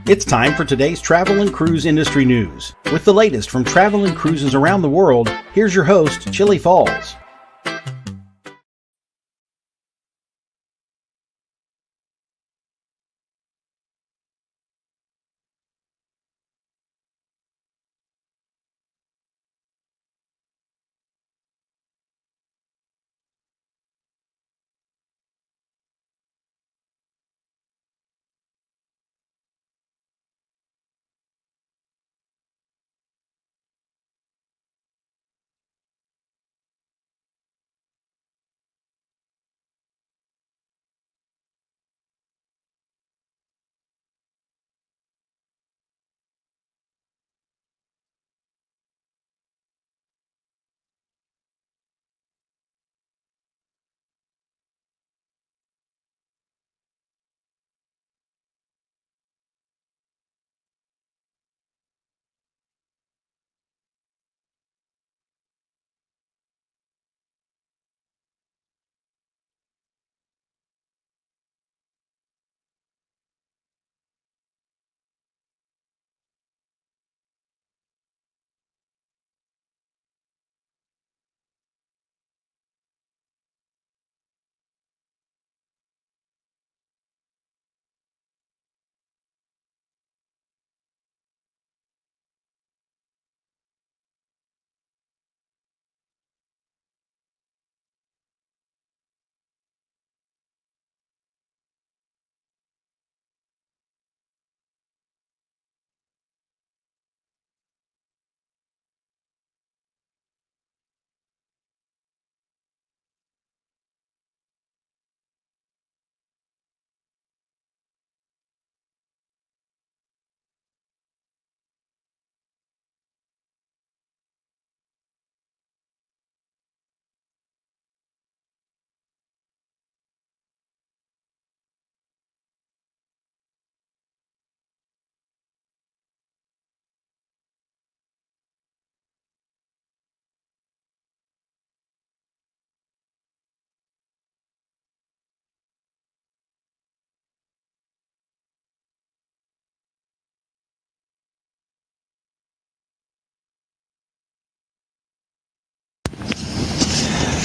It's time for today's travel and cruise industry news. With the latest from travel and cruises around the world, here's your host, Chillie Falls.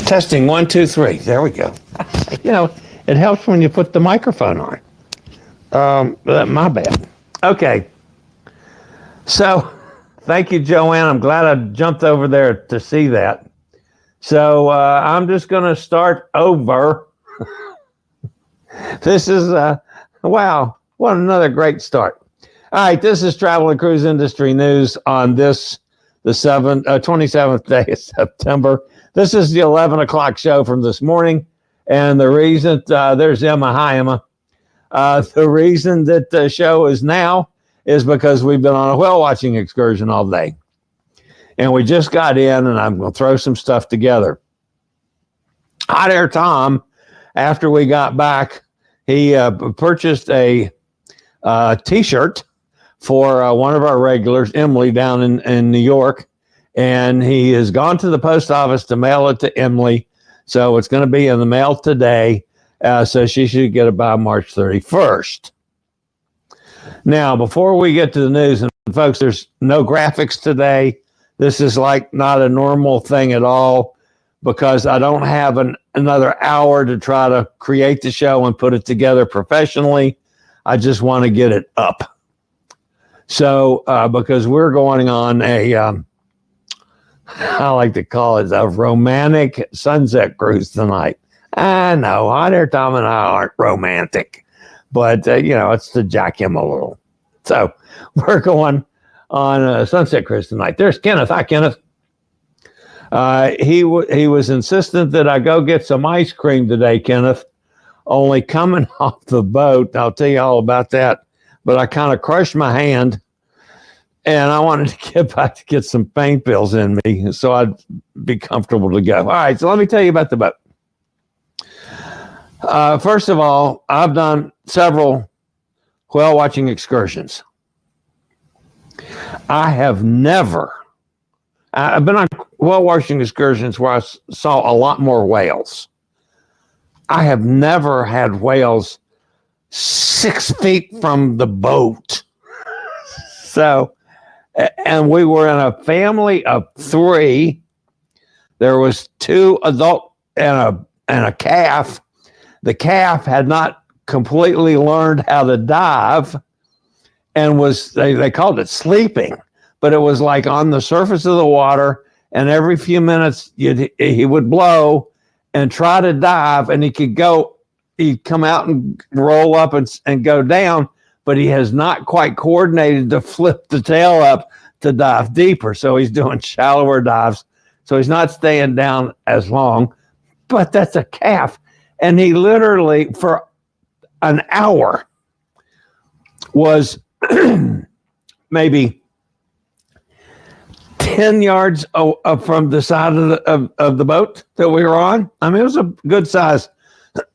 Testing 1, 2, 3. There we go. It helps when you put the microphone on. My bad. Okay. So, thank you, Joanne. I'm glad I jumped over there to see that. So, I'm just going to start over. This is, wow, what another great start. All right, this is Travel and Cruise Industry News on this, the 27th day of September. This is the 11 o'clock show from this morning. And the reason, there's Emma. Hi, Emma. The reason that the show is now is because we've been on a whale watching excursion all day. And we just got in, and I'm going to throw some stuff together. Hot Air Tom, after we got back, he purchased a T-shirt for one of our regulars, Emily, down in New York. And he has gone to the post office to mail it to Emily. So it's going to be in the mail today. So she should get it by March 31st. Now, before we get to the news, and folks, there's no graphics today. This is like not a normal thing at all because I don't have another hour to try to create the show and put it together professionally. I just want to get it up. So because we're going on I like to call it a romantic sunset cruise tonight. I know, Hot Air Tom and I aren't romantic, but, it's to jack him a little. So we're going on a sunset cruise tonight. There's Kenneth. Hi, Kenneth. He was insistent that I go get some ice cream today, Kenneth, only coming off the boat. I'll tell you all about that, but I kind of crushed my hand. And I wanted to get back to get some pain pills in me so I'd be comfortable to go. All right, so let me tell you about the boat. First of all, I've done several whale watching excursions. I've been on whale watching excursions where I saw a lot more whales. I have never had whales 6 feet from the boat. So, and we were in a family of 3. There was 2 adult and a calf. The calf had not completely learned how to dive and they called it sleeping, but it was like on the surface of the water, and every few minutes he would blow and try to dive, and he'd come out and roll up and go down, but he has not quite coordinated to flip the tail up to dive deeper. So he's doing shallower dives. So he's not staying down as long, but that's a calf. And he literally, for an hour, was maybe 10 yards from the side of the boat that we were on. I mean, it was a good size,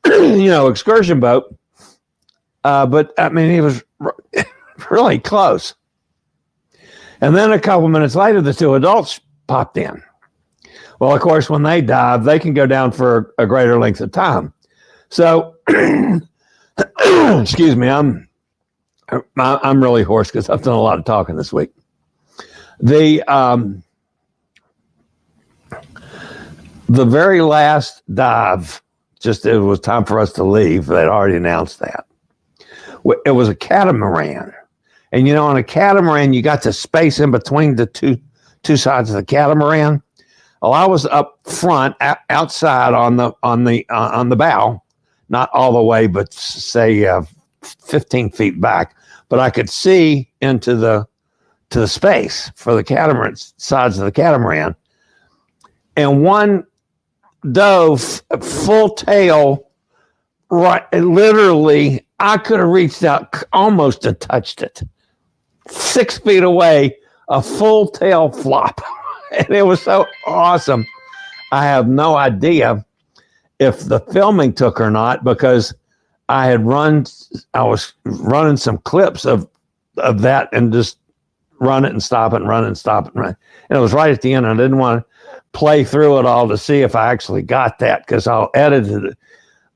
excursion boat. But I mean, he was really close. And then a couple minutes later, the 2 adults popped in. Well, of course, when they dive, they can go down for a greater length of time. So, excuse me, I'm really hoarse because I've done a lot of talking this week. The very last dive, it was time for us to leave. They'd already announced that. It was a catamaran. And, on a catamaran, you got the space in between the two sides of the catamaran. Well, I was up front, outside on the bow, not all the way, but say 15 feet back. But I could see into the space for the catamaran sides of the catamaran, and one dove full tail. Right, literally, I could have reached out almost and touched it. 6 feet away, a full tail flop. And it was so awesome. I have no idea if the filming took or not, because I was running some clips of that and just run it and stop it and run it and stop it. And it was right at the end. I didn't want to play through it all to see if I actually got that, because I'll edit it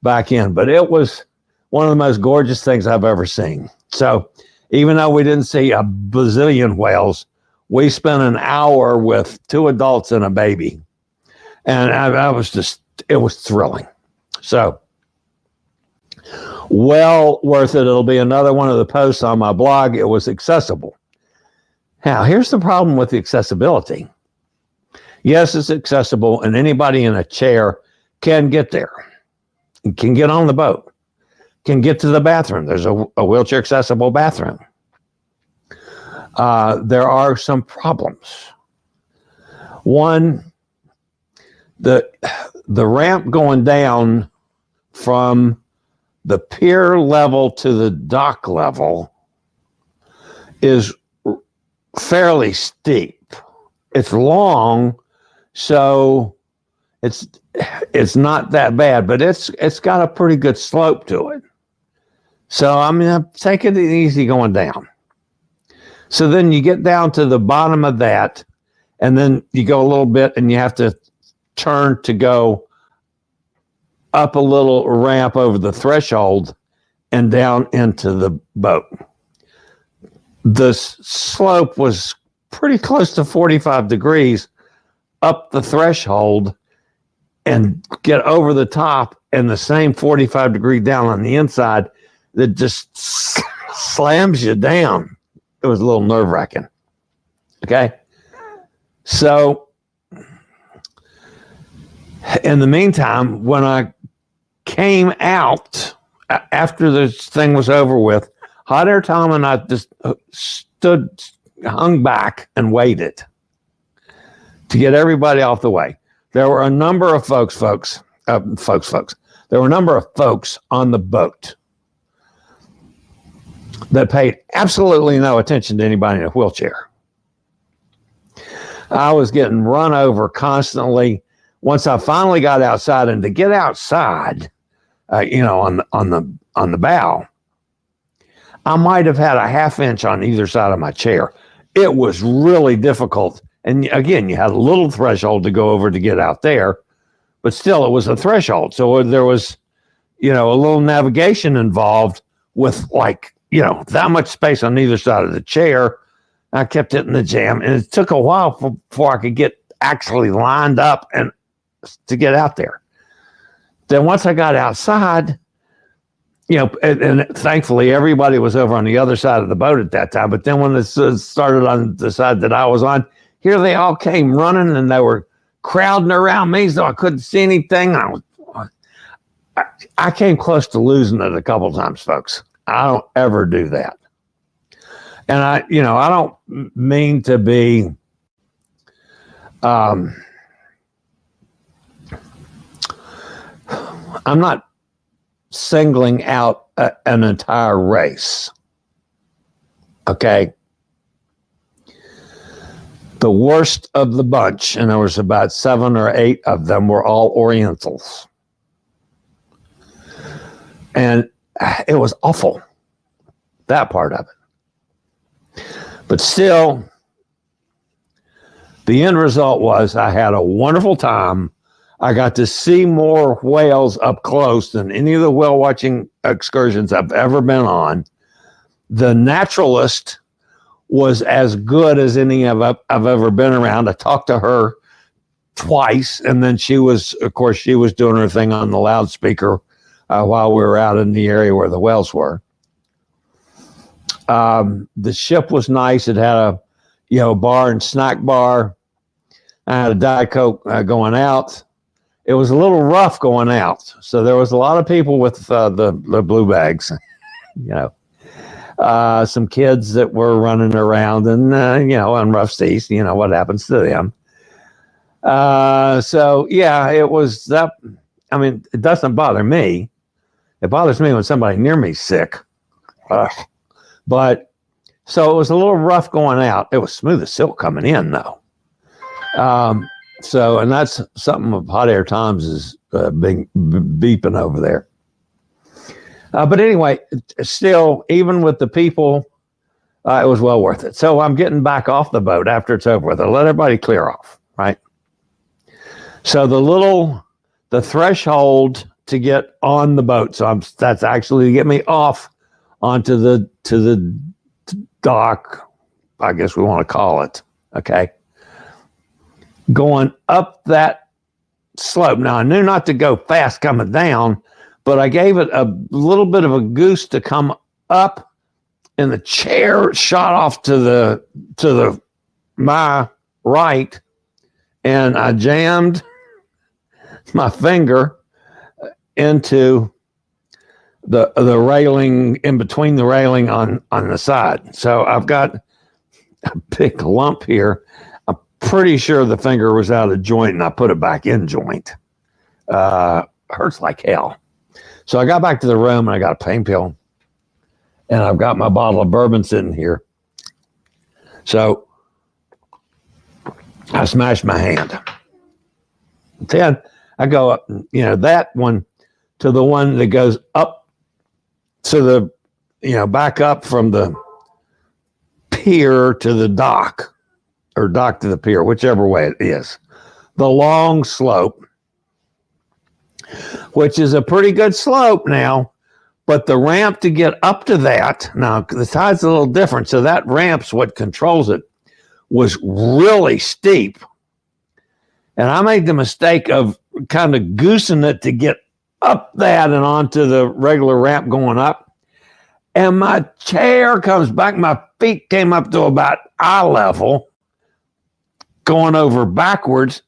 back in. But it was one of the most gorgeous things I've ever seen. So even though we didn't see a bazillion whales, we spent an hour with 2 adults and a baby. And it was thrilling. So well worth it. It'll be another one of the posts on my blog. It was accessible. Now, here's the problem with the accessibility. Yes, it's accessible, and anybody in a chair can get there, can get on the boat, can get to the bathroom. There's a wheelchair accessible bathroom. There are some problems. One, the ramp going down from the pier level to the dock level is fairly steep. It's long, so it's not that bad, but it's got a pretty good slope to it. So I'm taking it easy going down. So then you get down to the bottom of that, and then you go a little bit, and you have to turn to go up a little ramp over the threshold and down into the boat. The slope was pretty close to 45 degrees up the threshold, and get over the top, and the same 45 degree down on the inside that just slams you down. It was a little nerve-wracking. Okay. So in the meantime, when I came out after this thing was over with, Hot Air Tom and I just hung back and waited to get everybody off the way. There were a number of folks. There were a number of folks on the boat that paid absolutely no attention to anybody in a wheelchair. I was getting run over constantly. Once I finally got outside, and to get outside, on the bow, I might have had a half inch on either side of my chair. It was really difficult. And again, you had a little threshold to go over to get out there, but still it was a threshold. So there was, a little navigation involved with that much space on either side of the chair I kept hitting the jam, and it took a while before I could get actually lined up and to get out there. Then once I got outside, and thankfully everybody was over on the other side of the boat at that time. But then when it started on the side that I was on, here they all came running, and they were crowding around me, so I couldn't see anything. I came close to losing it a couple times, folks. I don't ever do that. And I don't mean to be I'm not singling out an entire race. Okay. The worst of the bunch, and there was about 7 or 8 of them, were all Orientals. And it was awful, that part of it. But still, the end result was I had a wonderful time. I got to see more whales up close than any of the whale watching excursions I've ever been on. The naturalist was as good as any I've ever been around. I talked to her twice, and then she was doing her thing on the loudspeaker while we were out in the area where the whales were. The ship was nice. It had a bar and snack bar. I had a Diet Coke going out. It was a little rough going out, so there was a lot of people with the blue bags. Some kids that were running around and on rough seas. What happens to them. So yeah, it was that. I mean, it doesn't bother me. It bothers me when somebody near me's sick. But so it was a little rough going out. It was smooth as silk coming in, though. And that's something of Hot Air Times is beeping over there. But anyway, still, even with the people, it was well worth it. So I'm getting back off the boat after it's over with. I let everybody clear off, right? So the threshold to get on the boat. So that's actually to get me off onto the dock, I guess we want to call it. Okay. Going up that slope. Now I knew not to go fast coming down, but I gave it a little bit of a goose to come up, and the chair shot off to my right, and I jammed my finger into the railing, in between the railing on the side. So I've got a big lump here. I'm pretty sure the finger was out of joint, and I put it back in joint. Hurts like hell. So I got back to the room, and I got a pain pill, and I've got my bottle of bourbon sitting here. So I smashed my hand. Then I go up, that one to the one that goes up to the, back up from the pier to the dock, or dock to the pier, whichever way it is. The long slope, which is a pretty good slope now, but the ramp to get up to that, now the tide's a little different, so that ramp's what controls it, was really steep. And I made the mistake of kind of goosing it to get up that and onto the regular ramp going up. And my chair comes back, my feet came up to about eye level, going over backwards.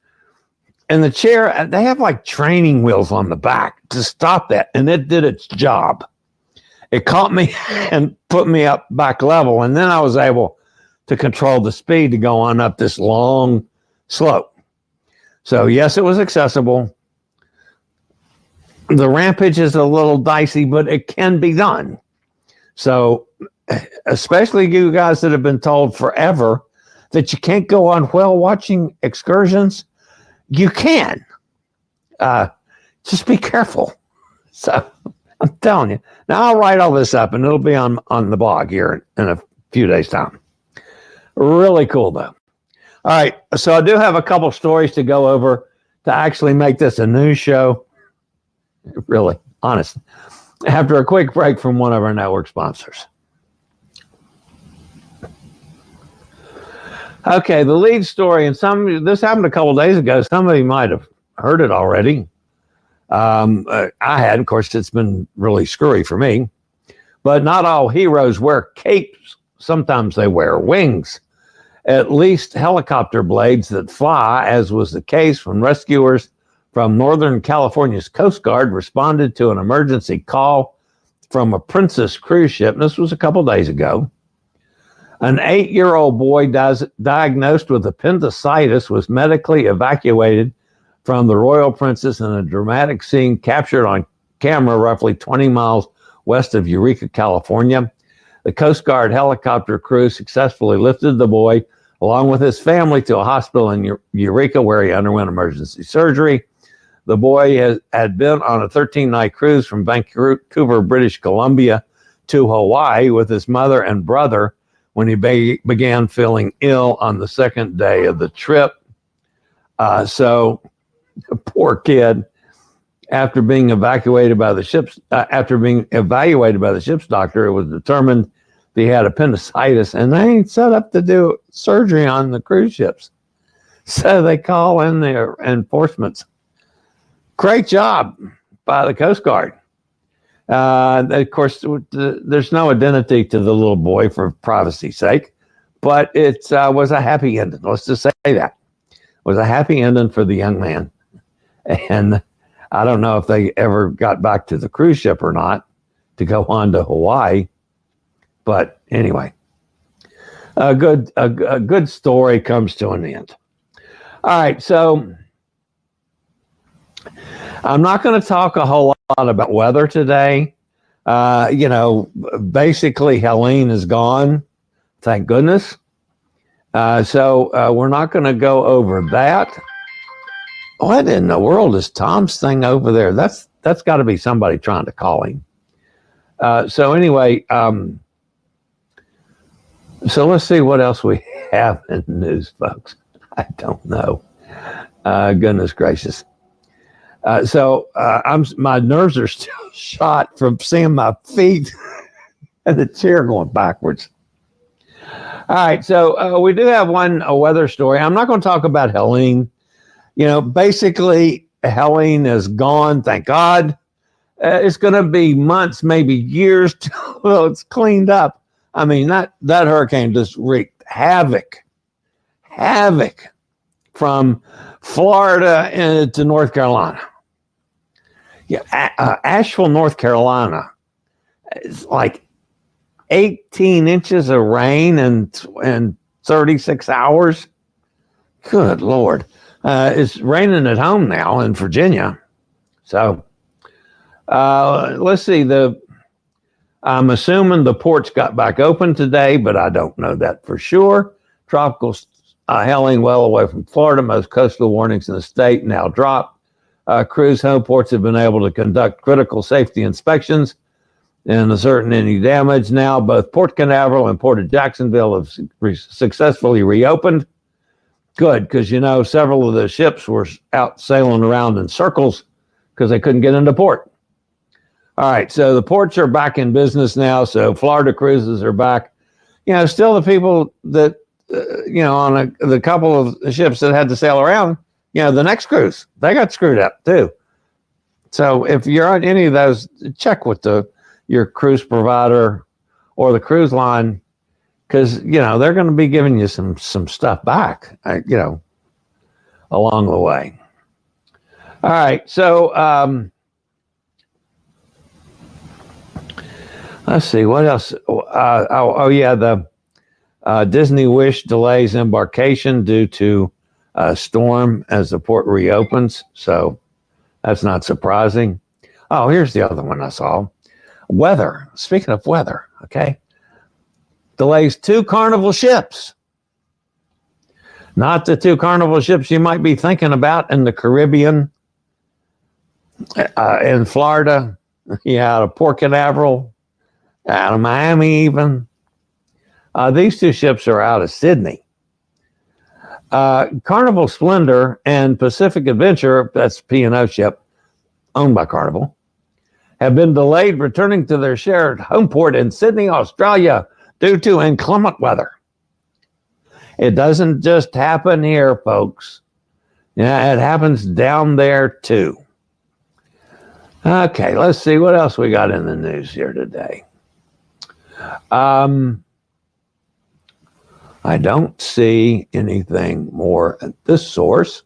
And the chair, they have like training wheels on the back to stop that. And it did its job. It caught me and put me up back level. And then I was able to control the speed to go on up this long slope. So yes, it was accessible. The rampage is a little dicey, but it can be done. So especially you guys that have been told forever that you can't go on whale watching excursions, you can. Just be careful. So I'm telling you. Now I'll write all this up, and it'll be on the blog here in a few days' time. Really cool, though. All right, so I do have a couple stories to go over to actually make this a news show. Really, honest. After a quick break from one of our network sponsors. Okay, the lead story, and this happened a couple days ago. Somebody might have heard it already. I had, of course, it's been really screwy for me. But not all heroes wear capes. Sometimes they wear wings. At least helicopter blades that fly, as was the case when rescuers from Northern California's Coast Guard responded to an emergency call from a Princess cruise ship. This was a couple days ago. An 8-year-old boy diagnosed with appendicitis was medically evacuated from the Royal Princess in a dramatic scene captured on camera roughly 20 miles west of Eureka, California. The Coast Guard helicopter crew successfully lifted the boy along with his family to a hospital in Eureka where he underwent emergency surgery. The boy had been on a 13-night cruise from Vancouver, British Columbia to Hawaii with his mother and brother when he began feeling ill on the second day of the trip. So, poor kid, after being evaluated by the ship's doctor, it was determined that he had appendicitis, and they ain't set up to do surgery on the cruise ships. So they call in their enforcements. Great job by the Coast Guard. Of course, there's no identity to the little boy for privacy's sake, but it was a happy ending. Let's just say that. It was a happy ending for the young man. And I don't know if they ever got back to the cruise ship or not to go on to Hawaii. But anyway, a good story comes to an end. All right, so I'm not going to talk a whole lot about weather today. Basically Helene is gone, thank goodness. So we're not going to go over that. What in the world is Tom's thing over there? That's got to be somebody trying to call him. So anyway, so let's see what else we have in the news, folks. I don't know. Goodness gracious. My nerves are still shot from seeing my feet and the chair going backwards. All right, so we do have a weather story. I'm not going to talk about Helene. Basically, Helene is gone, thank God. It's going to be months, maybe years till it's cleaned up. I mean, that hurricane just wreaked havoc from Florida to North Carolina. Yeah, Asheville, North Carolina, is like 18 inches of rain in 36 hours. Good Lord. It's raining at home now in Virginia. So let's see. I'm assuming the ports got back open today, but I don't know that for sure. Tropical Helene well away from Florida. Most coastal warnings in the state now dropped. Cruise home ports have been able to conduct critical safety inspections and ascertain any damage. Now, both Port Canaveral and Port of Jacksonville have successfully reopened. Good, because, several of the ships were out sailing around in circles because they couldn't get into port. All right, so the ports are back in business now, so Florida cruises are back. Still the people that, on the couple of ships that had to sail around, the next cruise, they got screwed up too. So if you're on any of those, check with your cruise provider or the cruise line, because, they're going to be giving you some stuff back, along the way. All right, so let's see, what else? The Disney Wish delays embarkation due to a storm as the port reopens. So that's not surprising. Oh, here's the other one I saw. Weather. Speaking of weather, okay. Delays 2 Carnival ships. Not the 2 Carnival ships you might be thinking about in the Caribbean. In Florida, out of Port Canaveral, out of Miami even. These 2 ships are out of Sydney. Carnival Splendor and Pacific Adventure, that's P&O ship owned by Carnival, have been delayed returning to their shared home port in Sydney, Australia, due to inclement weather. It doesn't just happen here, folks. Yeah, it happens down there too. Okay, let's see what else we got in the news here today. I don't see anything more at this source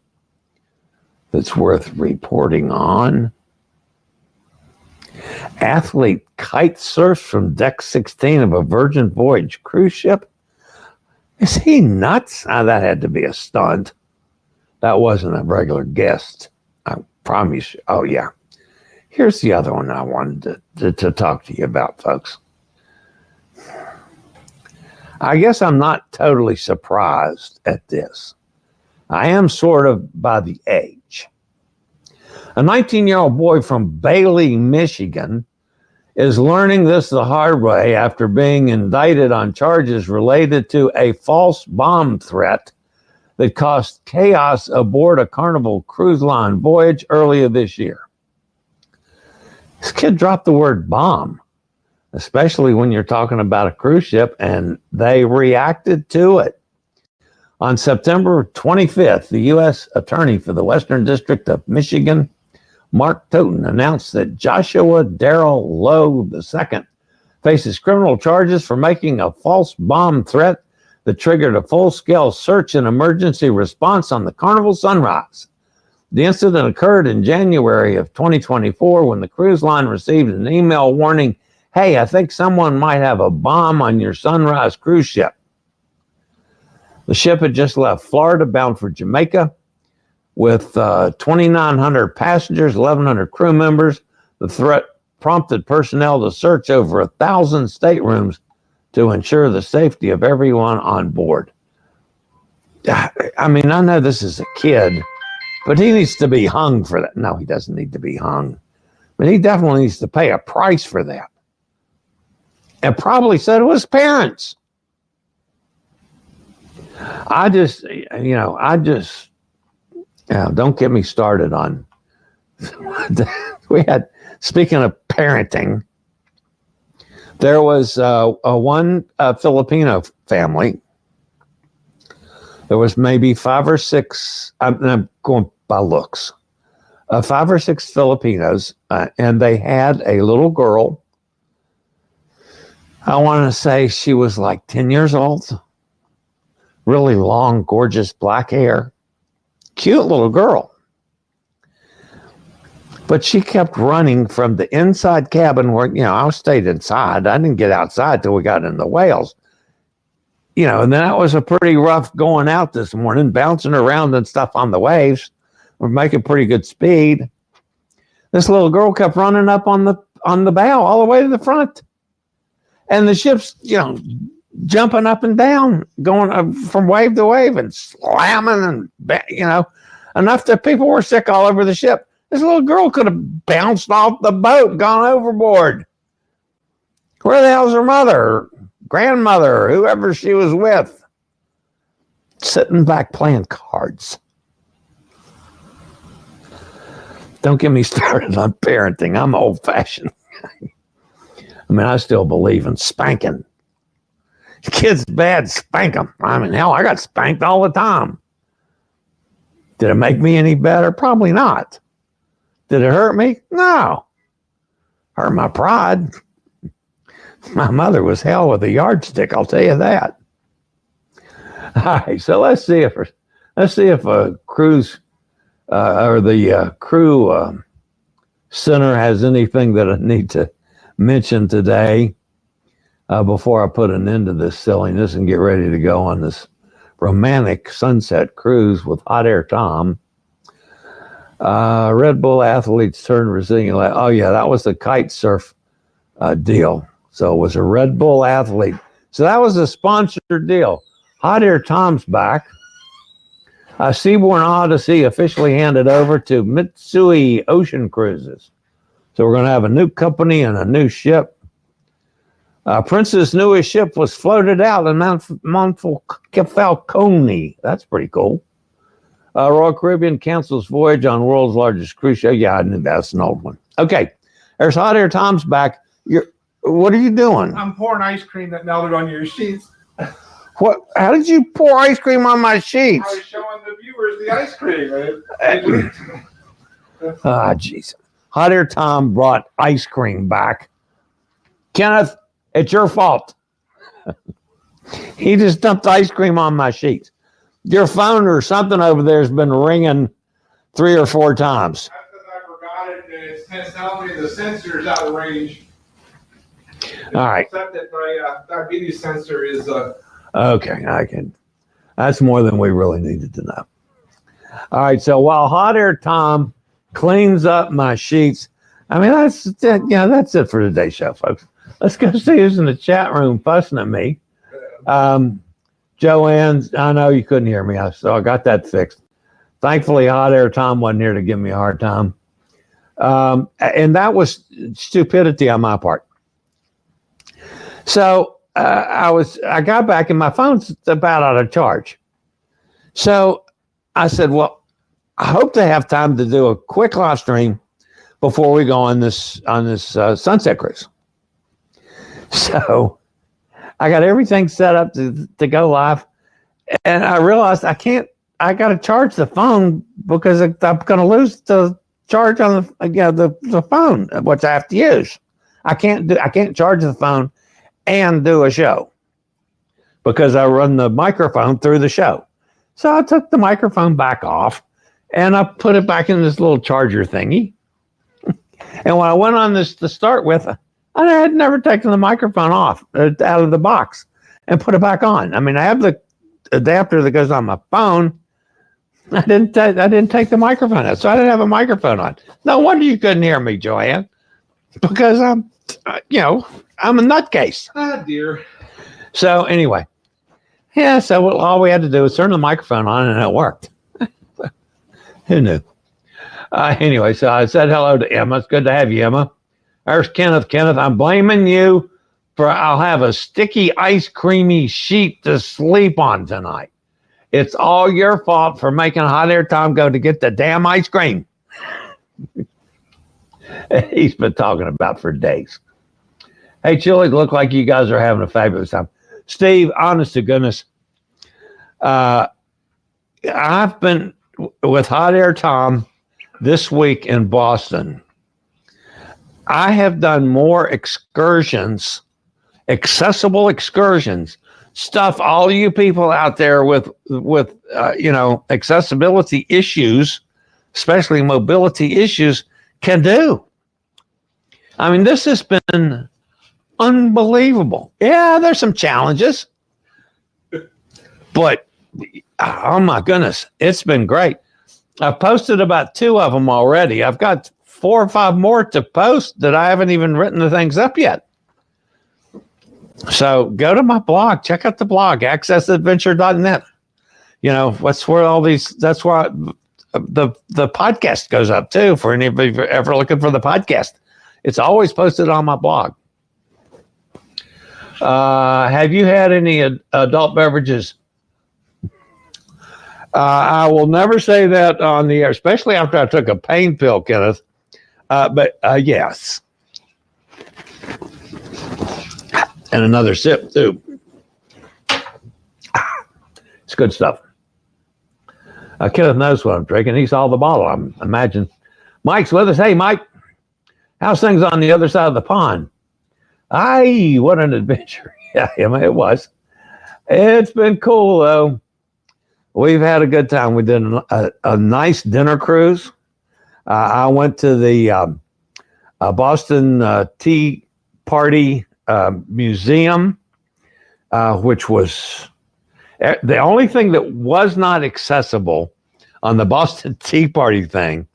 that's worth reporting on. Athlete kite surfs from deck 16 of a Virgin Voyage cruise ship. Is he nuts? That had to be a stunt. That wasn't a regular guest. I promise you. Oh, yeah. Here's the other one I wanted to talk to you about, folks. I guess I'm not totally surprised at this. I am sort of by the age. A 19-year-old boy from Bailey, Michigan, is learning this the hard way after being indicted on charges related to a false bomb threat that caused chaos aboard a Carnival Cruise Line voyage earlier this year. This kid dropped the word bomb, especially when you're talking about a cruise ship, and they reacted to it. On September 25th, the U.S. Attorney for the Western District of Michigan, Mark Toten, announced that Joshua Darrell Lowe II faces criminal charges for making a false bomb threat that triggered a full-scale search and emergency response on the Carnival Sunrise. The incident occurred in January of 2024 when the cruise line received an email warning, "Hey, I think someone might have a bomb on your Sunrise cruise ship." The ship had just left Florida, bound for Jamaica, with 2,900 passengers, 1,100 crew members. The threat prompted personnel to search over 1,000 staterooms to ensure the safety of everyone on board. I mean, I know this is a kid, but he needs to be hung for that. No, he doesn't need to be hung, but he definitely needs to pay a price for that. And probably said it was parents. Don't get me started on, speaking of parenting, there was one Filipino family. There was maybe 5 or 6, I'm going by looks, 5 or 6 Filipinos, and they had a little girl. I want to say she was like 10 years old. Really long, gorgeous black hair. Cute little girl. But she kept running from the inside cabin where, I stayed inside. I didn't get outside till we got in the whales. And that was a pretty rough going out this morning, bouncing around and stuff on the waves. We're making pretty good speed. This little girl kept running up on the bow all the way to the front. And the ship's, jumping up and down, going from wave to wave and slamming and, enough that people were sick all over the ship. This little girl could have bounced off the boat, gone overboard. Where the hell's her mother, grandmother, whoever she was with? Sitting back playing cards. Don't get me started on parenting. I'm old-fashioned. I mean, I still believe in spanking. Kids bad, spank them. I mean, hell, I got spanked all the time. Did it make me any better? Probably not. Did it hurt me? No. Hurt my pride. My mother was hell with a yardstick, I'll tell you that. All right, so let's see if a cruise or the crew center has anything that I need to mention today. Before I put an end to this silliness and get ready to go on this romantic sunset cruise with Hot Air Tom. Red Bull athletes turned resilient. Oh, yeah, that was the kite surf deal. So it was a Red Bull athlete. So that was a sponsored deal. Hot Air Tom's back. Seabourn Odyssey officially handed over to Mitsui Ocean Cruises. So we're going to have a new company and a new ship. Prince's newest ship was floated out in Monfalcone. That's pretty cool. Royal Caribbean cancels voyage on world's largest cruise ship. Yeah, I knew that's an old one. Okay, there's Hot Air Tom's back. What are you doing? I'm pouring ice cream that melted on your sheets. What? How did you pour ice cream on my sheets? I was showing the viewers the ice cream. Jeez. Hot Air Tom brought ice cream back. Kenneth, it's your fault. He just dumped ice cream on my sheets. Your phone or something over there has been ringing 3 or 4 times. That's because I forgot it, and it's telling me the sensor's out of range. All right. Except that my diabetes sensor is. Okay, I can. That's more than we really needed to know. All right, so while Hot Air Tom cleans up my sheets, I mean, that's it for today's show, folks. Let's go see who's in the chat room fussing at me. Joanne, I know you couldn't hear me, so I got that fixed. Thankfully, Hot Air Tom wasn't here to give me a hard time. And that was stupidity on my part. So I got back and my phone's about out of charge. So I said, well, I hope to have time to do a quick live stream before we go on this sunset cruise. So I got everything set up to go live, and I realized I got to charge the phone because I'm going to lose the charge on the phone, which I have to use. I can't charge the phone and do a show because I run the microphone through the show. So I took the microphone back off and I put it back in this little charger thingy. And when I went on this to start with, I had never taken the microphone off out of the box and put it back on. I mean, I have the adapter that goes on my phone. I didn't take the microphone out, so I didn't have a microphone on. No wonder you couldn't hear me, Joanne, because I'm a nutcase. Ah, dear. So anyway, yeah. So all we had to do was turn the microphone on, and it worked. Who knew? Anyway, so I said hello to Emma. It's good to have you, Emma. There's Kenneth. Kenneth, I'm blaming you for I'll have a sticky, ice creamy sheet to sleep on tonight. It's all your fault for making Hot Air Tom go to get the damn ice cream. He's been talking about for days. Hey, Chillie, look like you guys are having a fabulous time. Steve, honest to goodness, I've been with Hot Air Tom this week in Boston. I have done more excursions, accessible excursions, stuff all you people out there with accessibility issues, especially mobility issues, can do. I mean, this has been unbelievable. Yeah, there's some challenges, but oh my goodness, it's been great. I've posted about 2 of them already. I've got 4 or 5 more to post that I haven't even written the things up yet. So go to my blog, check out the blog, accessadventure.net. That's where that's where the podcast goes up too, for anybody ever looking for the podcast. It's always posted on my blog. Have you had any adult beverages? I will never say that on the air, especially after I took a pain pill, Kenneth. But yes. And another sip, too. It's good stuff. Kenneth knows what I'm drinking. He saw the bottle, I imagine. Mike's with us. Hey, Mike. How's things on the other side of the pond? Aye, what an adventure. Yeah, it was. It's been cool, though. We've had a good time. We did a nice dinner cruise. I went to the Boston Tea Party Museum, which was the only thing that was not accessible on the Boston Tea Party thing.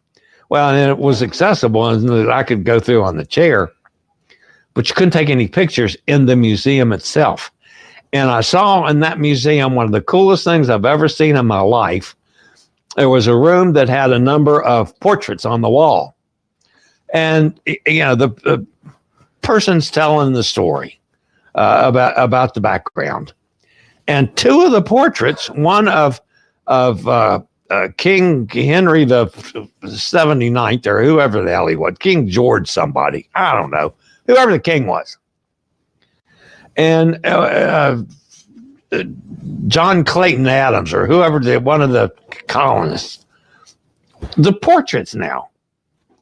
Well, and it was accessible and I could go through on the chair, but you couldn't take any pictures in the museum itself. And I saw in that museum one of the coolest things I've ever seen in my life. There was a room that had a number of portraits on the wall. And, the person's telling the story about the background. And 2 of the portraits, one of King Henry the 79th, or whoever the hell he was, King George somebody, I don't know, whoever the king was. And John Clayton Adams or whoever, one of the colonists, the portraits now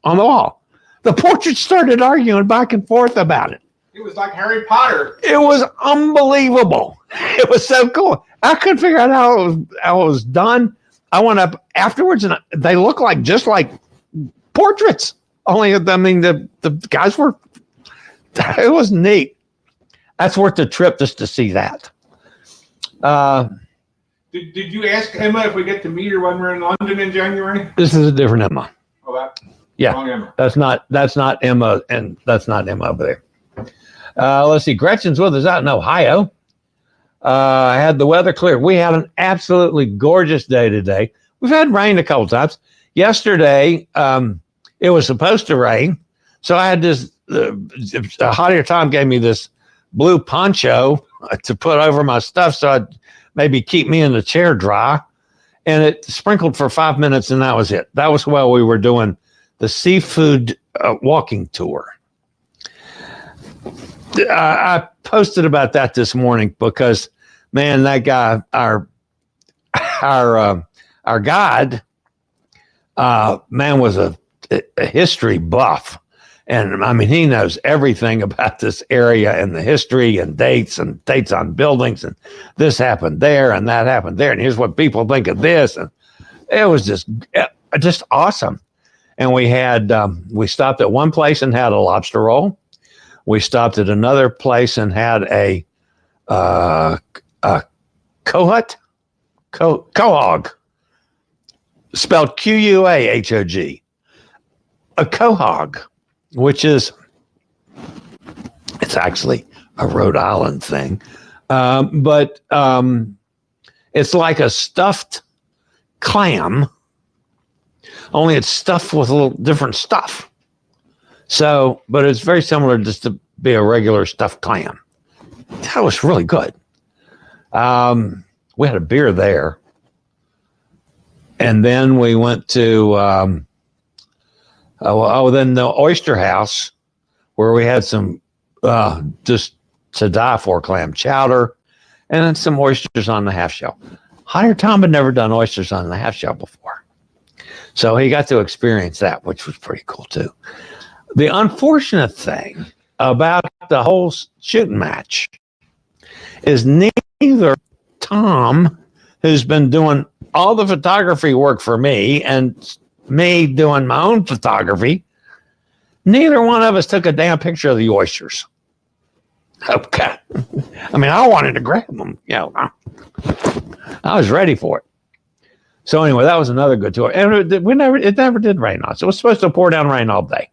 on the wall. The portraits started arguing back and forth about it. It was like Harry Potter. It was unbelievable. It was so cool. I couldn't figure out how it was done. I went up afterwards, and they look like just like portraits. Only, I mean, the guys were. It was neat. That's worth the trip just to see that. Did you ask Emma if we get to meet her when we're in London in January? This is a different Emma. Oh, that. Yeah, Wrong Emma. that's not Emma, and that's not Emma over there. Let's see. Gretchen's with us out in Ohio. Had the weather clear. We had an absolutely gorgeous day today. We've had rain a couple times. Yesterday, it was supposed to rain, so I had this. A hot Tom gave me this blue poncho to put over my stuff, so I'd maybe keep me in the chair dry. And it sprinkled for 5 minutes, and that was it. That was while we were doing the seafood walking tour. I posted about that this morning because, man, that guy, our guide, man, was a history buff. And I mean, he knows everything about this area and the history and dates on buildings. And this happened there and that happened there. And here's what people think of this. And it was just awesome. And we stopped at one place and had a lobster roll. We stopped at another place and had a quahog, spelled Quahog, a quahog, which is, it's actually a Rhode Island thing, but it's like a stuffed clam, only it's stuffed with a little different stuff. So, but it's very similar just to be a regular stuffed clam. That was really good. We had a beer there. And then we went to, then the Oyster House, where we had some just to die for clam chowder and then some oysters on the half shell. Higher Tom had never done oysters on the half shell before. So he got to experience that, which was pretty cool too. The unfortunate thing about the whole shooting match is neither Tom, who's been doing all the photography work for me and me doing my own photography, neither one of us took a damn picture of the oysters. Okay. I mean, I wanted to grab them. I was ready for it. So anyway, that was another good tour. And it never did rain on us. It was supposed to pour down rain all day.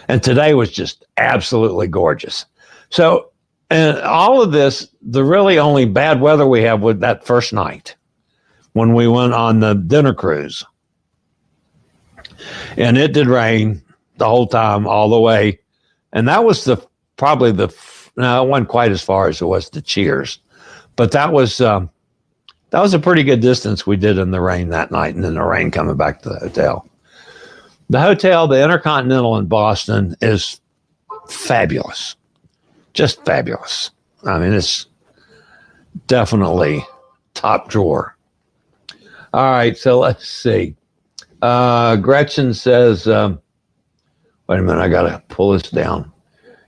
And today was just absolutely gorgeous. So, and all of this, the really only bad weather we had was that first night when we went on the dinner cruise. And it did rain the whole time, all the way. And that was it wasn't quite as far as it was to Cheers. But that was a pretty good distance we did in the rain that night, and then the rain coming back to the hotel. The hotel, the Intercontinental in Boston, is fabulous. Just fabulous. I mean, it's definitely top drawer. All right, so let's see. Gretchen says, wait a minute, I got to pull this down.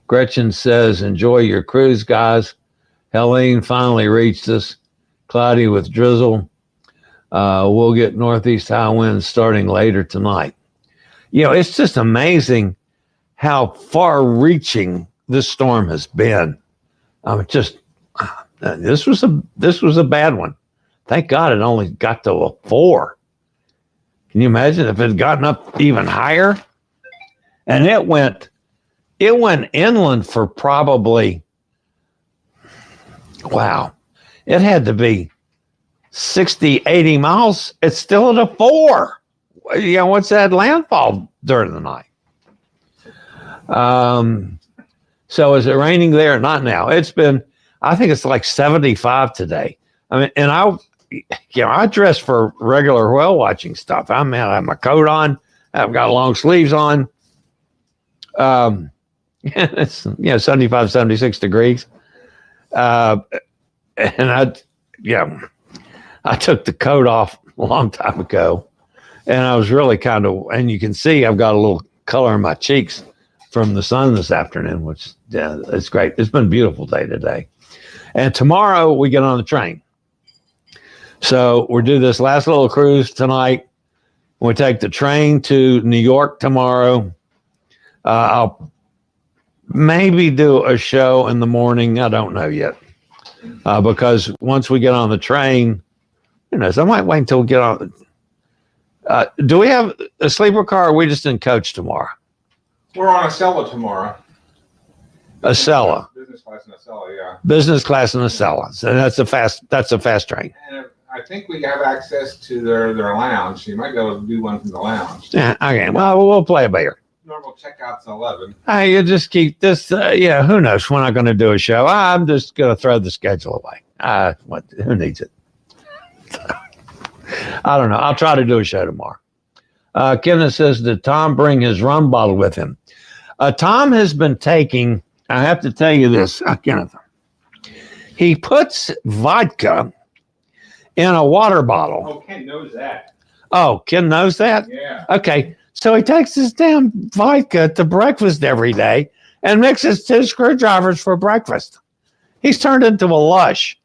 Gretchen says, enjoy your cruise, guys. Helene finally reached us. Cloudy with drizzle. We'll get northeast high winds starting later tonight. It's just amazing how far-reaching this storm has been. This was a bad one. Thank God it only got to a 4. Can you imagine if it had gotten up even higher? And it went inland for probably, wow, it had to be 60, 80 miles. It's still at a 4. What's that landfall during the night? So is it raining there? Not now. I think it's like 75 today. I mean, and I dress for regular whale watching stuff. I have my coat on. I've got long sleeves on. It's 75, 76 degrees. And And I took the coat off a long time ago, and I was really and you can see I've got a little color in my cheeks from the sun this afternoon, which it's great. It's been a beautiful day today. And tomorrow we get on the train. So we'll do this last little cruise tonight. We take the train to New York tomorrow. I'll maybe do a show in the morning. I don't know yet. Because once we get on the train, who knows? I might wait until we get on. Do we have a sleeper car, or are we just in coach tomorrow? We're on Acela tomorrow. Acela. Business class in Acela, yeah. Business class in Acela. So that's a fast train. And I think we have access to their lounge. You might be able to do one from the lounge. Yeah, okay. Well, we'll play it by ear. Normal checkout's 11. Hey, you just keep this. Who knows? We're not going to do a show. I'm just going to throw the schedule away. Who needs it? I don't know. I'll try to do a show tomorrow. Kenneth says, did Tom bring his rum bottle with him? Tom has been taking, I have to tell you this, Kenneth. He puts vodka in a water bottle. Oh, Ken knows that. Oh, Ken knows that? Yeah. Okay. So he takes his damn vodka to breakfast every day and mixes 2 screwdrivers for breakfast. He's turned into a lush.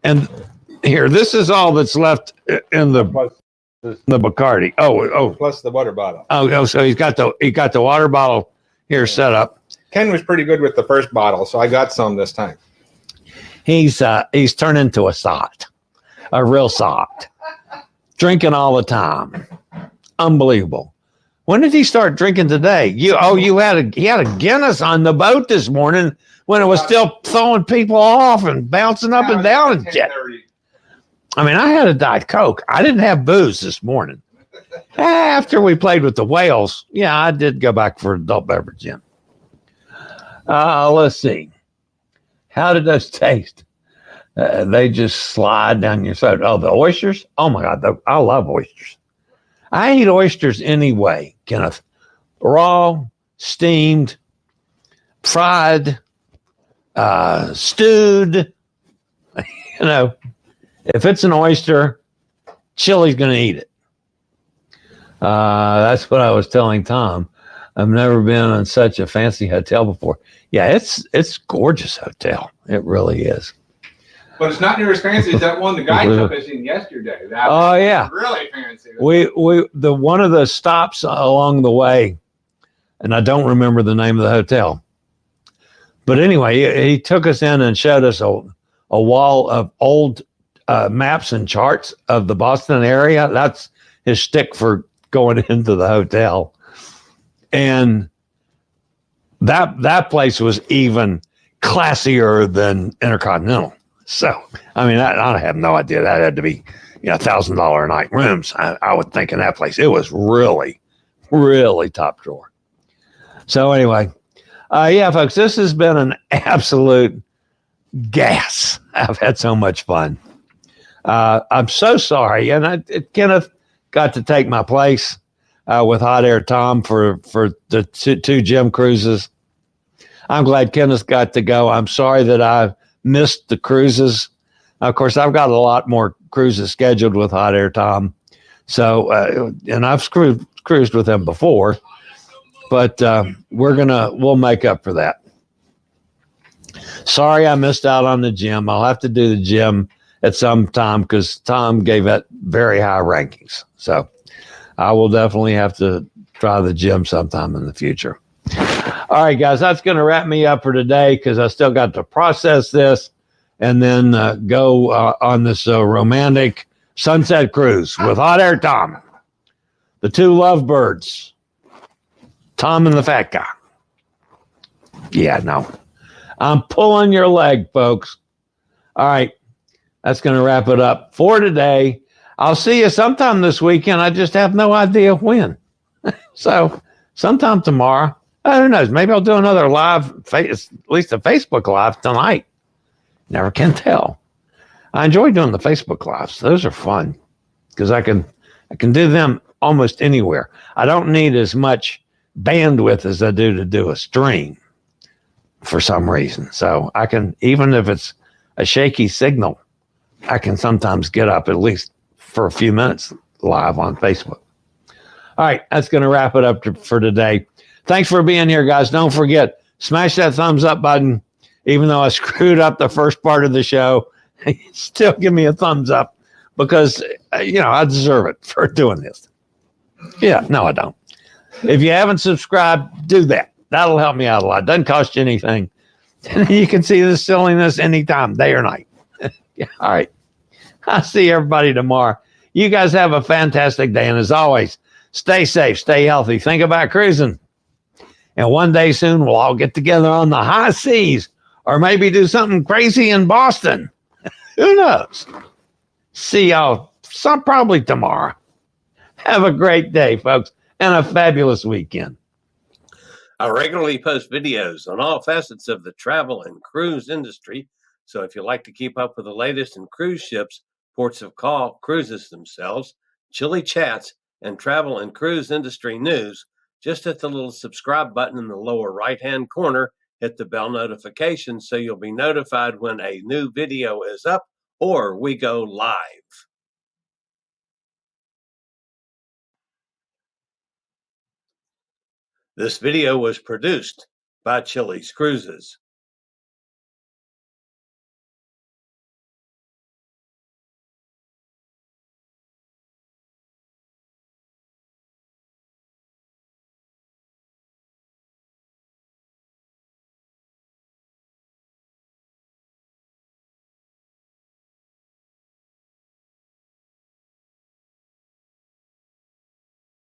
And here, this is all that's left in the Bacardi. Oh. Plus the water bottle. Oh, so he got the water bottle here set up. Ken was pretty good with the first bottle, so I got some this time. He's turned into a sot, a real sot, drinking all the time. Unbelievable. When did he start drinking today? He had a Guinness on the boat this morning when it was still throwing people off and bouncing up and down and jet. I mean, I had a Diet Coke. I didn't have booze this morning. After we played with the whales, yeah, I did go back for adult beverage. Yeah. Let's see. How did those taste? They just slide down your throat. Oh, the oysters? Oh my God, I love oysters. I eat oysters anyway, Kenneth. Raw, steamed, fried, stewed. If it's an oyster, Chillie's going to eat it. That's what I was telling Tom. I've never been in such a fancy hotel before. Yeah, it's gorgeous hotel. It really is. But it's not near as fancy as that one the guy took us in yesterday. Yeah, really fancy. One of the stops along the way, and I don't remember the name of the hotel. But anyway, he took us in and showed us a wall of old maps and charts of the Boston area. That's his shtick for going into the hotel. And that place was even classier than Intercontinental. So, I mean, I have no idea. That had to be, $1,000 a night rooms. I would think in that place. It was really, really top drawer. So anyway, folks, this has been an absolute gas. I've had so much fun. I'm so sorry. And Kenneth got to take my place with Hot Air Tom for the two gym cruises. I'm glad Kenneth got to go. I'm sorry that I missed the cruises. Of course, I've got a lot more cruises scheduled with Hot Air Tom. So, and I've cruised with him before, but we'll make up for that. Sorry, I missed out on the gym. I'll have to do the gym at some time because Tom gave it very high rankings. So I will definitely have to try the gym sometime in the future. All right, guys, that's going to wrap me up for today because I still got to process this and then go on this romantic sunset cruise with Hot Air Tom, the two lovebirds, Tom and the fat guy. Yeah, no, I'm pulling your leg, folks. All right, that's going to wrap it up for today. I'll see you sometime this weekend. I just have no idea when. So sometime tomorrow. Who knows? Maybe I'll do another live, at least a Facebook Live tonight. Never can tell. I enjoy doing the Facebook Lives. Those are fun because I can do them almost anywhere. I don't need as much bandwidth as I do to do a stream for some reason. So I can, even if it's a shaky signal, I can sometimes get up at least for a few minutes live on Facebook. All right, that's going to wrap it up for today. Thanks for being here, guys. Don't forget, smash that thumbs up button. Even though I screwed up the first part of the show, still give me a thumbs up because, I deserve it for doing this. Yeah, no, I don't. If you haven't subscribed, do that. That'll help me out a lot. Doesn't cost you anything. You can see this silliness anytime, day or night. Yeah, all right. I'll see everybody tomorrow. You guys have a fantastic day. And as always, stay safe, stay healthy. Think about cruising. And one day soon, we'll all get together on the high seas or maybe do something crazy in Boston. Who knows? See y'all probably tomorrow. Have a great day, folks, and a fabulous weekend. I regularly post videos on all facets of the travel and cruise industry. So if you like to keep up with the latest in cruise ships, ports of call, cruises themselves, Chillie chats, and travel and cruise industry news, just hit the little subscribe button in the lower right-hand corner, hit the bell notification so you'll be notified when a new video is up or we go live. This video was produced by Chillie's Cruises.